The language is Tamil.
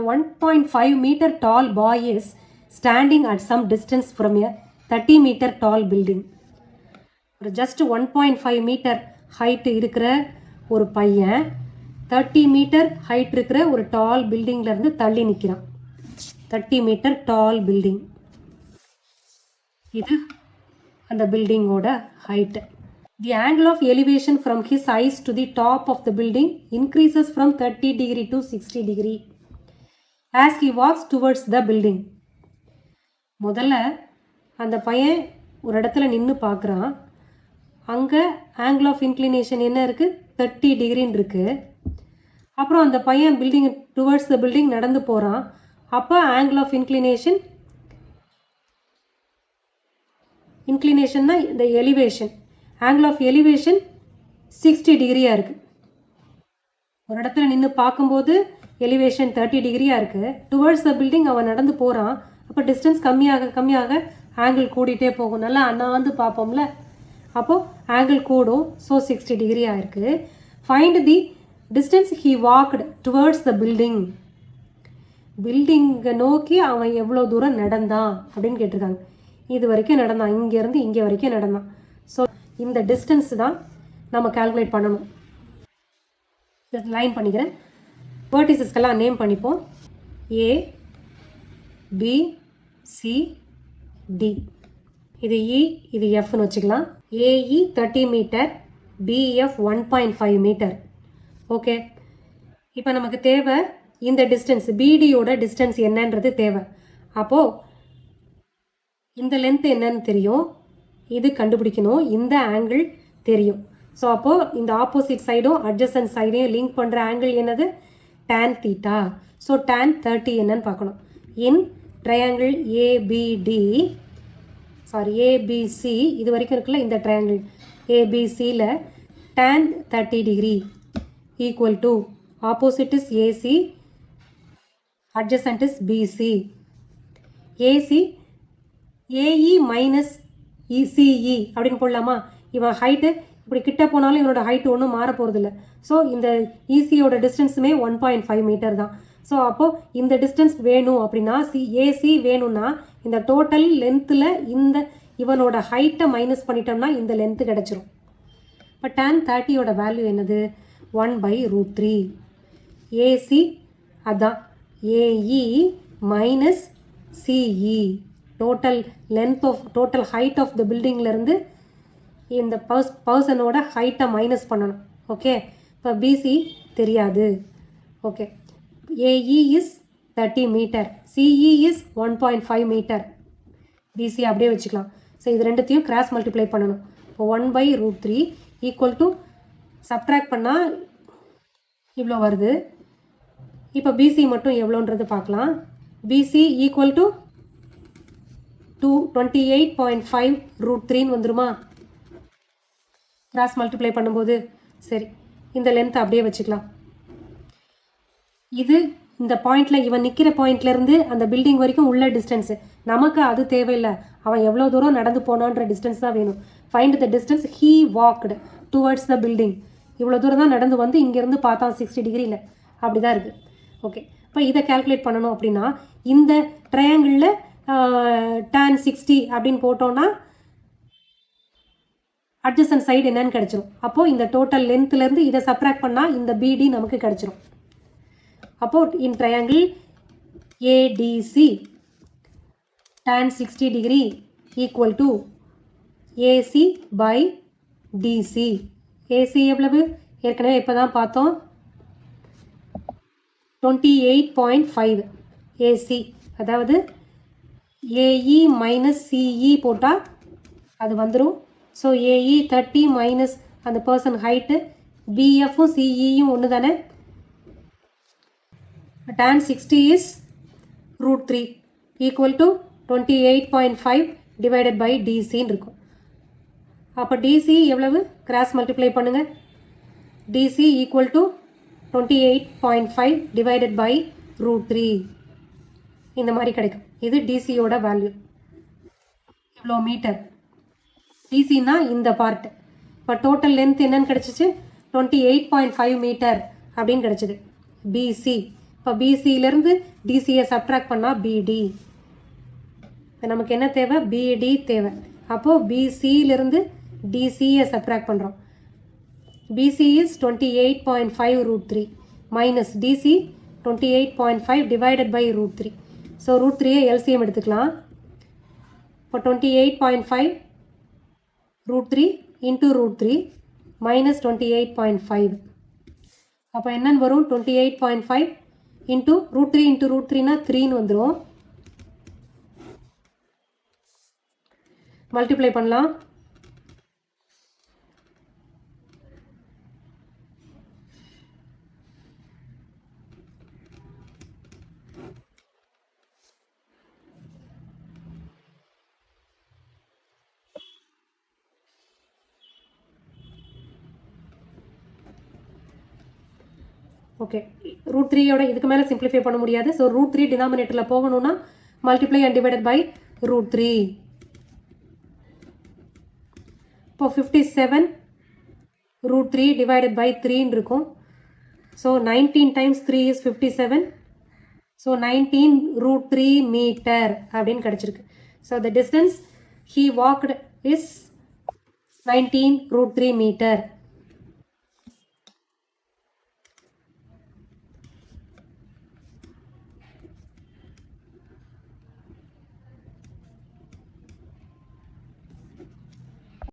1.5 meter tall boy is standing at some distance from a 30 meter tall building. Just 1.5 meter height இருக்கிற ஒரு பையன் 30 meter height இருக்கிற ஒரு tall buildingல இருந்து தள்ளி நிற்கிறான். 30 meter tall building. இது அந்த பில்டிங்கோட height. The angle of elevation from his eyes to the top of the building increases from 30 degree to 60 degree as he walks towards the building. முதல்ல அந்த பையன் ஒரு இடத்துல நின்று பார்க்குறான். அங்கே ஆங்கிள் ஆஃப் இன்க்ளினேஷன் என்ன இருக்குது? 30 டிகிரின்னு இருக்குது. அப்புறம் அந்த பையன் பில்டிங் டுவர்ட்ஸ் த பில்டிங் நடந்து போகிறான். அப்போ ஆங்கிள் ஆஃப் இன்க்ளினேஷன்னா இந்த எலிவேஷன், ஆங்கிள் ஆஃப் எலிவேஷன் 60 டிகிரியாக இருக்குது. ஒரு இடத்துல நின்று பார்க்கும்போது எலிவேஷன் 30 டிகிரியாக இருக்குது. டுவர்ட்ஸ் த பில்டிங் அவன் நடந்து போகிறான். அப்போ டிஸ்டன்ஸ் கம்மியாக ஆங்கிள் கூடிட்டே போகும். நல்லா அண்ணாந்து பார்ப்போம்ல, அப்போது ஆங்கிள் கூடும். ஸோ 60 டிகிரியாக இருக்குது. Find the distance he walked towards the building. பில்டிங்கை நோக்கி அவன் எவ்வளோ தூரம் நடந்தான் அப்படின்னு கேட்டிருக்காங்க. இது வரைக்கும் நடந்தான், இங்கேருந்து இங்கே வரைக்கும் நடந்தான். ஸோ இந்த டிஸ்டன்ஸ் தான் நம்ம கால்குலேட் பண்ணணும். லைன் பண்ணிக்கிறேன். வேர்டிசஸ்க்கெல்லாம் நேம் பண்ணிப்போம். A, B, C, D. இது இ, இது எஃப்னு வச்சுக்கலாம். AE 30 metre, BF 1.5 metre. Okay, இப்போ நமக்கு தேவை இந்த டிஸ்டன்ஸ், பிடியோட டிஸ்டன்ஸ் என்னன்றது தேவை. அப்போது இந்த லென்த் என்னன்னு தெரியும், இது கண்டுபிடிக்கணும், இந்த ஆங்கிள் தெரியும். ஸோ அப்போது இந்த ஆப்போசிட் சைடும் அட்ஜசன்ட் சைடையும் லிங்க் பண்ணுற ஆங்கிள் என்னது? tan theta. ஸோ tan 30 என்னன்னு பார்க்கணும். இன் ட்ரையாங்கிள் ஏபிசி இது வரைக்கும் இருக்குல்ல, இந்த ட்ரையாங்கிள் ஏபிசியில் tan 30 degree equal to opposite is AC, adjacent is BC. AC AE minus ECE அப்படின்னு போடலாமா? இவன் ஹைட்டு இப்படி கிட்ட போனாலும் இவனோட ஹைட்டு ஒன்றும் மாற போகிறதில்ல. ஸோ இந்த ECயோட டிஸ்டன்ஸுமே 1.5 மீட்டர் தான். ஸோ அப்போது இந்த டிஸ்டன்ஸ் வேணும் அப்படின்னா ஏசி வேணும்னா இந்த டோட்டல் லென்த்தில் இந்த இவனோட ஹைட்டை மைனஸ் பண்ணிட்டோம்னா இந்த லென்த்து கிடச்சிரும். இப்போ tan 30யோட வேல்யூ என்னது? 1/√3. ஏசி அதான் AE minus CE. Total height of the பில்டிங்லேருந்து இந்த பர்சனோட ஹைட்டை மைனஸ் பண்ணணும். ஓகே, இப்போ பிசி தெரியாது. Okay, AE is 30 metre, CE is 1.5 metre. BC அப்படியே வச்சுக்கலாம். ஸோ இது ரெண்டுத்தையும் கிராஸ் மல்டிப்ளை பண்ணணும். இப்போ 1/√3 ஈக்குவல் டு சப்ட்ராக்ட் பண்ணால் இவ்வளோ வருது. இப்போ பிசி மட்டும் எவ்வளோன்றது பார்க்கலாம். பிசி ஈக்குவல் டு 28.5√3 வந்துருமா கிராஸ் மல்டிப்ளை பண்ணும்போது? சரி, இந்த லென்த் அப்படியே வச்சுக்கலாம். இது இந்த பாயிண்டில் இவன் நிற்கிற பாயிண்ட்லேருந்து அந்த பில்டிங் வரைக்கும் உள்ள டிஸ்டன்ஸு. நமக்கு அது தேவையில்லை, அவன் எவ்வளோ தூரம் நடந்து போனான்ற டிஸ்டன்ஸ் தான் வேணும். Find the distance he walked towards the building. இவ்வளோ தூரம் தான் நடந்து வந்து இங்கேருந்து பார்த்தான் 60 டிகிரியில். அப்படி தான் இருக்குது. ஓகே, இப்போ இதை கால்குலேட் பண்ணணும் அப்படின்னா இந்த ட்ரையாங்கிளில் tan 60 அப்படின்னு போட்டோன்னா அட்ஜசன்ட் சைடு என்னன்னு கிடச்சிரும். அப்போது இந்த டோட்டல் லென்த்லேருந்து இதை சப்ராக்ட் பண்ணால் இந்த பிடி நமக்கு கிடச்சிரும். அப்போது in triangle ADC tan 60 degree equal to AC by DC. AC எவ்வளவு? ஏற்கனவே இப்போ தான் பார்த்தோம், 28.5 ஏசி. அதாவது ஏஇ மைனஸ் சிஇ போட்டால் அது வந்துடும். ஸோ ஏஇ 30 மைனஸ் அந்த பர்சன் ஹைட்டு, பிஎஃப்பும் சிஇயும் ஒன்று தானே. tan 60 is √3 equal to 28.5 divided by டிசின்னு இருக்கும். அப்போ டிசி எவ்வளவு? கிராஸ் மல்டிப்ளை பண்ணுங்கள். DC equal to 28.5 divided by √3 இந்த மாதிரி கிடைக்கும். இது டிசியோட வேல்யூ. இவ்வளோ மீட்டர். டிசின்னா இந்த பார்ட். இப்போ டோட்டல் லென்த் என்னன்னு கிடச்சிச்சு? 28.5 மீட்டர் அப்படின்னு கிடச்சிது. பிசி இப்போ பிசியிலேருந்து டிசியை சப்ட்ராக்ட் பண்ணால் பிடி. இப்போ நமக்கு என்ன தேவை? பிடி தேவை. அப்போது பிசியிலேருந்து டிசியை சப்ட்ராக்ட் பண்ணுறோம். BC is 28.5 √3 minus DC 28.5 divided by √3. So √3 LCM எடுத்துக்கலாம். இப்போ 28.5 √3 இன்ட்டு √3 மைனஸ் 28.5. அப்போ என்னன்னு வரும்? 28.5 இன்ட்டு √3 இன்ட்டு √3னா 3ன்னு வந்துடும். மல்டிப்ளை பண்ணலாம். ஓகே, √3யோட இதுக்கு மேலே சிம்பிளிஃபை பண்ண முடியாது. ஸோ √3 டினாமினேட்டரில் போகணும்னா மல்டிப்ளை அண்ட் டிவைடட் பை √3. இப்போ 57 √3 டிவைடட் பை 3ன்னு இருக்கும். So 19 times 3 is 57. So 19 √3 metre அப்படின்னு கிடச்சிருக்கு. So the distance he walked is 19 √3 metre.